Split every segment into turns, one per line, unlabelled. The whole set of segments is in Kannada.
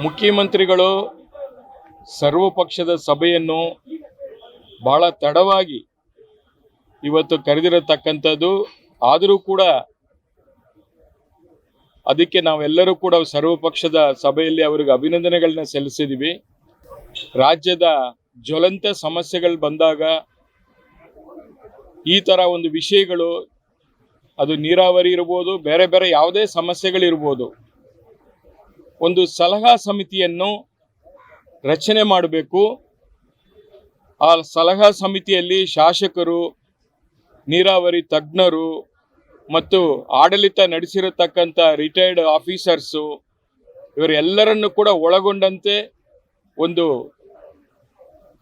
ಮುಖ್ಯಮಂತ್ರಿಗಳು ಸರ್ವಪಕ್ಷದ ಸಭೆಯನ್ನು ಬಹಳ ತಡವಾಗಿ ಇವತ್ತು ಕರೆದಿರತಕ್ಕಂಥದ್ದು. ಆದರೂ ಕೂಡ ಅದಕ್ಕೆ ನಾವೆಲ್ಲರೂ ಕೂಡ ಸರ್ವಪಕ್ಷದ ಸಭೆಯಲ್ಲಿ ಅವರಿಗೆ ಅಭಿನಂದನೆಗಳನ್ನ ಸಲ್ಲಿಸಿದ್ದೀವಿ. ರಾಜ್ಯದ ಜ್ವಲಂತ ಸಮಸ್ಯೆಗಳು ಬಂದಾಗ ಈ ಥರ ಒಂದು ವಿಷಯಗಳು, ಅದು ನೀರಾವರಿ ಇರ್ಬೋದು, ಬೇರೆ ಬೇರೆ ಯಾವುದೇ ಸಮಸ್ಯೆಗಳಿರ್ಬೋದು, ಒಂದು ಸಲಹಾ ಸಮಿತಿಯನ್ನು ರಚನೆ ಮಾಡಬೇಕು. ಆ ಸಲಹಾ ಸಮಿತಿಯಲ್ಲಿ ಶಾಸಕರು, ನೀರಾವರಿ ತಜ್ಞರು ಮತ್ತು ಆಡಳಿತ ನಡೆಸಿರತಕ್ಕಂಥ ರಿಟೈರ್ಡ್ ಆಫೀಸರ್ಸು ಇವರೆಲ್ಲರನ್ನು ಕೂಡ ಒಳಗೊಂಡಂತೆ ಒಂದು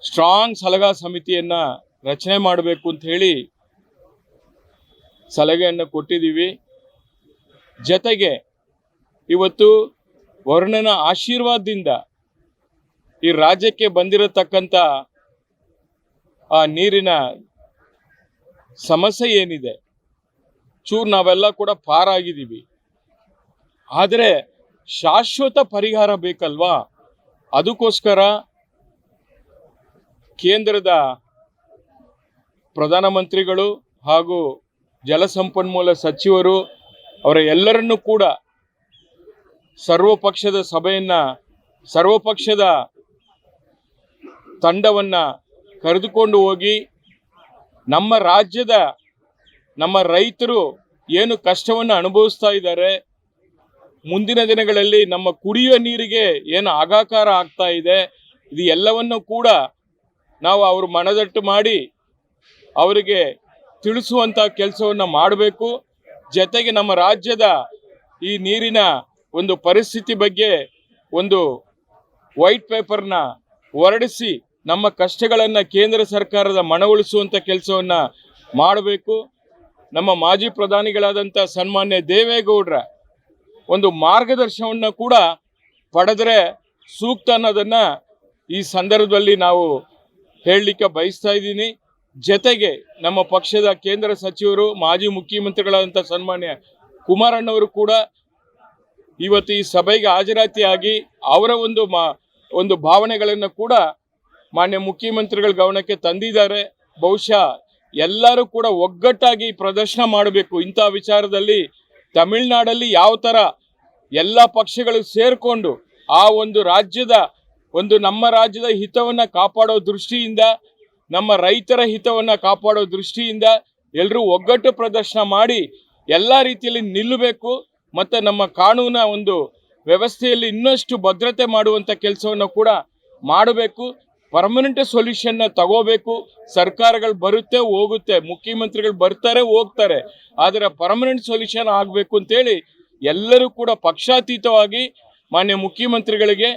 ಸ್ಟ್ರಾಂಗ್ ಸಲಹಾ ಸಮಿತಿಯನ್ನು ರಚನೆ ಮಾಡಬೇಕು ಅಂತ ಹೇಳಿ ಸಲಹೆಯನ್ನು ಕೊಟ್ಟಿದ್ದೀವಿ. ಜೊತೆಗೆ ಇವತ್ತು ವರುಣನ ಆಶೀರ್ವಾದದಿಂದ ಈ ರಾಜ್ಯಕ್ಕೆ ಬಂದಿರತಕ್ಕಂಥ ಆ ನೀರಿನ ಸಮಸ್ಯೆ ಏನಿದೆ, ಚೂರು ನಾವೆಲ್ಲ ಕೂಡ ಪಾರಾಗಿದ್ದೀವಿ. ಆದರೆ ಶಾಶ್ವತ ಪರಿಹಾರ ಬೇಕಲ್ವಾ? ಅದಕ್ಕೋಸ್ಕರ ಕೇಂದ್ರದ ಪ್ರಧಾನಮಂತ್ರಿಗಳು ಹಾಗೂ ಜಲಸಂಪನ್ಮೂಲ ಸಚಿವರು ಅವರ ಎಲ್ಲರನ್ನೂ ಕೂಡ ಸರ್ವಪಕ್ಷದ ಸಭೆಯನ್ನು, ಸರ್ವಪಕ್ಷದ ತಂಡವನ್ನು ಕರೆದುಕೊಂಡು ಹೋಗಿ ನಮ್ಮ ರಾಜ್ಯದ ನಮ್ಮ ರೈತರು ಏನು ಕಷ್ಟವನ್ನು ಅನುಭವಿಸ್ತಾ ಇದ್ದಾರೆ, ಮುಂದಿನ ದಿನಗಳಲ್ಲಿ ನಮ್ಮ ಕುಡಿಯುವ ನೀರಿಗೆ ಏನು ಆಘಾಕಾರ ಆಗ್ತಾ ಇದೆ, ಇದು ಎಲ್ಲವನ್ನು ಕೂಡ ನಾವು ಅವ್ರ ಮನದಟ್ಟು ಮಾಡಿ ಅವರಿಗೆ ತಿಳಿಸುವಂಥ ಕೆಲಸವನ್ನು ಮಾಡಬೇಕು. ಜೊತೆಗೆ ನಮ್ಮ ರಾಜ್ಯದ ಈ ನೀರಿನ ಒಂದು ಪರಿಸ್ಥಿತಿ ಬಗ್ಗೆ ಒಂದು ವೈಟ್ ಪೇಪರ್ನ ಹೊರಡಿಸಿ ನಮ್ಮ ಕಷ್ಟಗಳನ್ನು ಕೇಂದ್ರ ಸರ್ಕಾರದ ಮನವೊಲಿಸುವಂಥ ಕೆಲಸವನ್ನು ಮಾಡಬೇಕು. ನಮ್ಮ ಮಾಜಿ ಪ್ರಧಾನಿಗಳಾದಂಥ ಸನ್ಮಾನ್ಯ ದೇವೇಗೌಡರ ಒಂದು ಮಾರ್ಗದರ್ಶನವನ್ನು ಕೂಡ ಪಡೆದರೆ ಸೂಕ್ತ ಅನ್ನೋದನ್ನು ಈ ಸಂದರ್ಭದಲ್ಲಿ ನಾವು ಹೇಳಲಿಕ್ಕೆ ಬಯಸ್ತಾ ಇದ್ದೀನಿ. ಜೊತೆಗೆ ನಮ್ಮ ಪಕ್ಷದ ಕೇಂದ್ರ ಸಚಿವರು, ಮಾಜಿ ಮುಖ್ಯಮಂತ್ರಿಗಳಾದಂಥ ಸನ್ಮಾನ್ಯ ಕುಮಾರಣ್ಣವರು ಕೂಡ ಇವತ್ತು ಈ ಸಭೆಗೆ ಹಾಜರಾತಿಯಾಗಿ ಅವರ ಒಂದು ಭಾವನೆಗಳನ್ನು ಕೂಡ ಮಾನ್ಯ ಮುಖ್ಯಮಂತ್ರಿಗಳ ಗಮನಕ್ಕೆ ತಂದಿದ್ದಾರೆ. ಬಹುಶಃ ಎಲ್ಲರೂ ಕೂಡ ಒಗ್ಗಟ್ಟಾಗಿ ಪ್ರದರ್ಶನ ಮಾಡಬೇಕು. ಇಂಥ ವಿಚಾರದಲ್ಲಿ ತಮಿಳುನಾಡಲ್ಲಿ ಯಾವ ಥರ ಎಲ್ಲ ಪಕ್ಷಗಳು ಸೇರಿಕೊಂಡು ಆ ಒಂದು ರಾಜ್ಯದ ನಮ್ಮ ರಾಜ್ಯದ ಹಿತವನ್ನು ಕಾಪಾಡೋ ದೃಷ್ಟಿಯಿಂದ, ನಮ್ಮ ರೈತರ ಹಿತವನ್ನು ಕಾಪಾಡೋ ದೃಷ್ಟಿಯಿಂದ ಎಲ್ಲರೂ ಒಗ್ಗಟ್ಟು ಪ್ರದರ್ಶನ ಮಾಡಿ ಎಲ್ಲ ರೀತಿಯಲ್ಲಿ ನಿಲ್ಲಬೇಕು. ಮತ್ತು ನಮ್ಮ ಕಾನೂನ ಒಂದು ವ್ಯವಸ್ಥೆಯಲ್ಲಿ ಇನ್ನಷ್ಟು ಭದ್ರತೆ ಮಾಡುವಂಥ ಕೆಲಸವನ್ನು ಕೂಡ ಮಾಡಬೇಕು. ಪರ್ಮನೆಂಟ್ ಸೊಲ್ಯೂಷನ್ನ ತಗೋಬೇಕು. ಸರ್ಕಾರಗಳು ಬರುತ್ತೆ ಹೋಗುತ್ತೆ, ಮುಖ್ಯಮಂತ್ರಿಗಳು ಬರ್ತಾರೆ ಹೋಗ್ತಾರೆ, ಆದರೆ ಪರ್ಮನೆಂಟ್ ಸೊಲ್ಯೂಷನ್ ಆಗಬೇಕು ಅಂತೇಳಿ ಎಲ್ಲರೂ ಕೂಡ ಪಕ್ಷಾತೀತವಾಗಿ ಮಾನ್ಯ ಮುಖ್ಯಮಂತ್ರಿಗಳಿಗೆ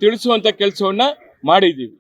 ತಿಳಿಸುವಂಥ ಕೆಲಸವನ್ನು ಮಾಡಿದ್ದೀವಿ.